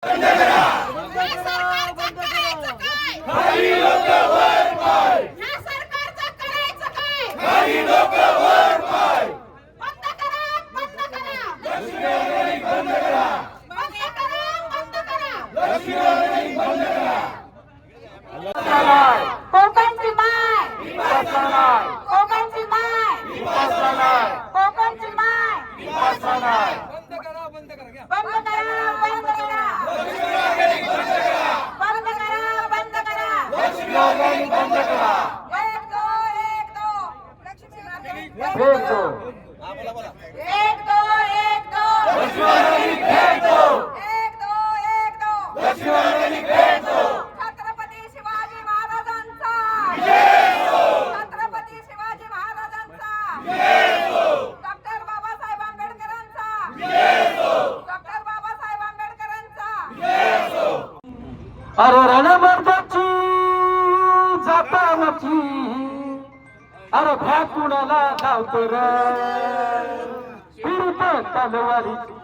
कोकणची माय कोकणची माय कोकणची माय बंद करा बंद करा बंद करा बंद करा बंद करा एक दो छत्रपती शिवाजी महाराजांचा छत्रपती शिवाजी महाराजांचा डॉक्टर बाबासाहेब आंबेडकरांचा डॉक्टर बाबासाहेब आंबेडकरांचा अरे रणमर्दाची जातानाची अरे भ्या कुणाला धावतो रे फिरत तलवारीची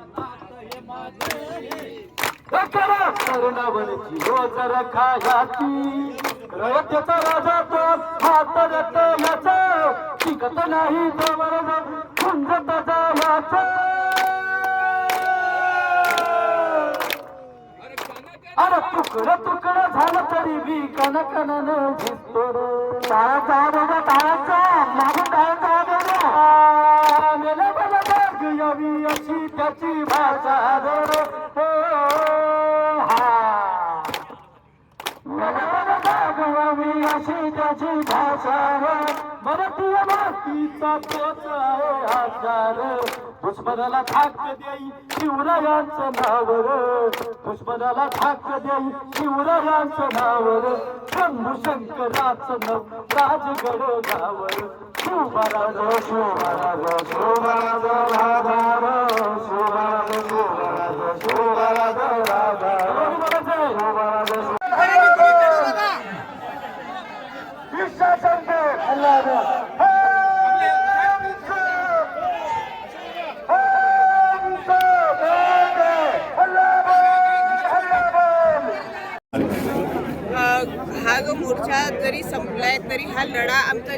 करुणावनची रोज रखायाची रयतेचा राजा तो हात रतयाचा टिकत नाही जवळ झुंजत जायाचा अरे तुकडं तुकडं झालं तरी बी कणकणानं झिजतो रे टाळाचा बाबा टाळाचा मागून टाळाचा बाबा मेला मला जाग यावी अशी त्याची भाषा रे अशी त्याची भाषा मराठीय मातीचा तोच आहे आचार दुश्मनाला थाक देई शिवरायांचं नाव दुश्मनाला थाक देई शिवरायांचं नाव शंभू शंकराचं नाव राजगड गावर शिवराज शिवराज शिवराज राजा शिवराज शिवराज शिवराज राजा शिवराज हा जो मोर्चा जरी संपलाय तरी हा लढा आमचा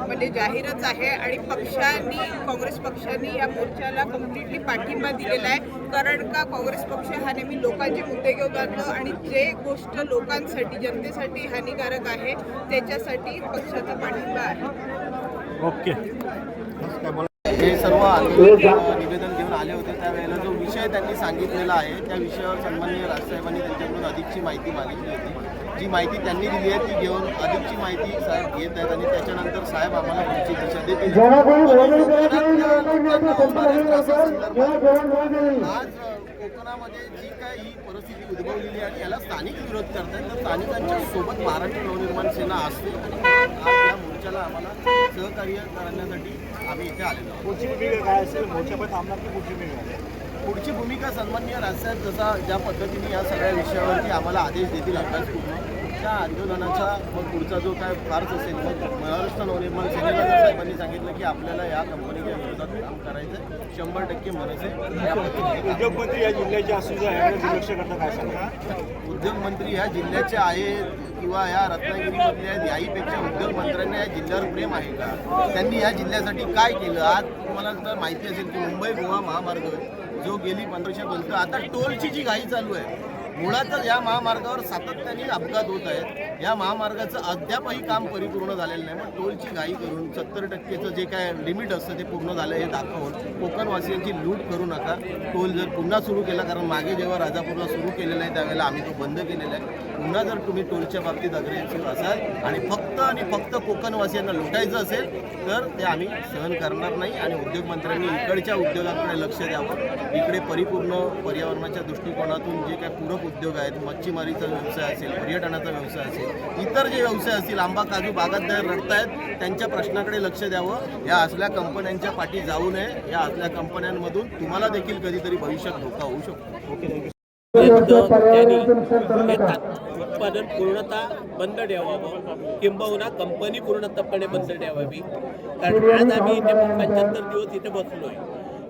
म्हणजे जाहीरच आहे आणि पक्षांनी काँग्रेस पक्षाने या मोर्चाला कम्प्लिटली पाठिंबा दिलेला आहे कारण का काँग्रेस पक्ष हा नेहमी लोकांचे मुद्दे घेऊन जातो आणि जे गोष्ट लोकांसाठी जनतेसाठी हानिकारक आहे त्याच्यासाठी पक्षाचा पाठिंबा आहे. ओके. हे सर्व निवेदन घेऊन आले होते त्यावेळेला जो विषय त्यांनी सांगितलेला आहे त्या विषयावर सन्माननीय राजसाहेबांनी त्यांच्याकडून अधिकची माहिती मागितली होती. जी माहिती त्यांनी दिली आहे ती घेऊन अधिकची माहिती साहेब घेत आहेत आणि त्याच्यानंतर साहेब आम्हाला पुढची दिशा देतील. आज कोकणामध्ये जी काय ही परिस्थिती उद्भवलेली आहे याला स्थानिक विरोध करतात तर स्थानिकांच्या सोबत महाराष्ट्र नवनिर्माण सेना असते आणि या मोर्चाला आम्हाला सहकार्य करण्यासाठी आम्ही इथे आलेलो आहोत. पुढची भूमिका काय असेल मोर्चामध्ये थांबणार की पुढची भूमिका पुढची भूमिका सन्माननीय राजसाहेब जसा ज्या पद्धतीने या सगळ्या विषयावरती आम्हाला आदेश देतील अभ्यासपूर्ण त्या आंदोलनाचा मग पुढचा जो काय फार्स असेल मग महाराष्ट्र नवनिर्माण सेनेला साहेबांनी सांगितलं की आपल्याला या कंपनीच्या विरोधात काम करायचं 100% मनसे या पद्धतीने. उद्योगमंत्री या जिल्ह्याचे असून दुर्लक्ष करता काय सांगा. उद्योगमंत्री ह्या जिल्ह्याचे आहेत किंवा या रत्नागिरीमधले आहेत याहीपेक्षा उद्योगमंत्र्यांना या जिल्ह्यावर प्रेम आहे का त्यांनी या जिल्ह्यासाठी काय केलं. आज तुम्हाला जर माहिती असेल की मुंबई गोवा महामार्ग जो गेली 15 बोलतो आता टोलची जी घाई चालू आहे मुळातच या महामार्गावर सातत्याने अपघात होत आहेत. या महामार्गाचं अद्यापही काम परिपूर्ण झालेलं नाही. मग टोलची घाई करून 70%चं जे काय लिमिट असतं ते पूर्ण झालं हे दाखवून कोकणवासियांची लूट करू नका. टोल जर पुन्हा सुरू केला कारण मागे जेव्हा राजापूरला सुरू केलेलं आहे त्यावेळेला आम्ही तो बंद केलेला आहे. पुन्हा जर तुम्ही टोलच्या बाबतीत अग्रेसिव्ह असाल आणि फक्त कोकणवासियांना लुटायचं असेल तर ते आम्ही सहन करणार नाही आणि उद्योगमंत्र्यांनी इकडच्या उद्योगांकडे लक्ष द्यावं. इकडे परिपूर्ण पर्यावरणाच्या दृष्टिकोनातून जे काय पूरक उद्योग आहेत मच्छीमारीचा व्यवसाय असेल पर्यटनाचा व्यवसाय असेल इतर जे व्यवसाय असतील आंबा काजू बागायतदार रडतायत त्यांच्या प्रश्नाकडे लक्ष द्यावं. या असल्या कंपन्यांच्या पाठी जाऊ नये. या असल्या कंपन्यांमधून तुम्हाला देखील कधीतरी भविष्यात धोका होऊ शकतो. उत्पादन पूर्णतः बंद ठेवावं किंबहुना कंपनी पूर्णतःपणे बंद ठेवावी कारण आज आम्ही इथे 75 दिवस इथे बसलोय.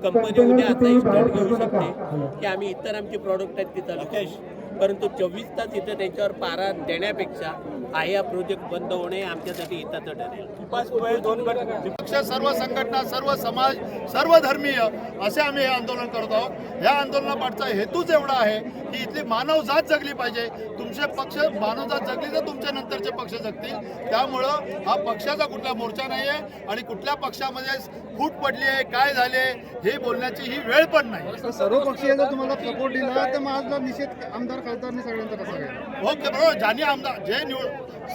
कंपनी उद्या असाही स्टँड घेऊ शकते की आम्ही इतर आमचे प्रॉडक्ट आहेत ते चालू करू, परंतु 24 तास इथं त्याच्यावर पारा देण्यापेक्षा आहे हा प्रोजेक्ट बंद होणे आमच्यासाठी हिताचं ठरेल. पक्ष, सर्व संघटना, सर्व समाज, सर्व धर्मीय असे आम्ही हे आंदोलन करत आहोत. या आंदोलनापाठचा हेतूच एवढा आहे की इथली मानवजात जगली पाहिजे. तुमचे पक्ष मानवजात जगली तर तुमच्या नंतरचे पक्ष जगतील. त्यामुळं हा पक्षाचा कुठला मोर्चा नाही आहे आणि कुठल्या पक्षामध्ये फूट पडली आहे, काय झाले हे बोलण्याची ही वेळ पण नाही. सर्व पक्षीय जर तुम्हाला सपोर्ट दिला तर माझा निषेध आमदार खासदारने सगळ्यांचा कसा आहे? ओके, बरोबर. ज्यांनी आमदार जे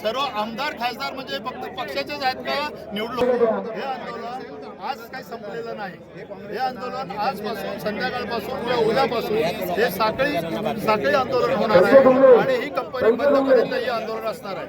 सर्व आमदार खासदार म्हणजे फक्त पक्षाचेच आहेत का निवडलो? हे आंदोलन आज काही संपलेलं नाही. हे आंदोलन आजपासून संध्याकाळपासून किंवा उद्यापासून हे साखळी आंदोलन होणार आहे आणि ही कंपनी बंद पर्यंत हे आंदोलन असणार आहे.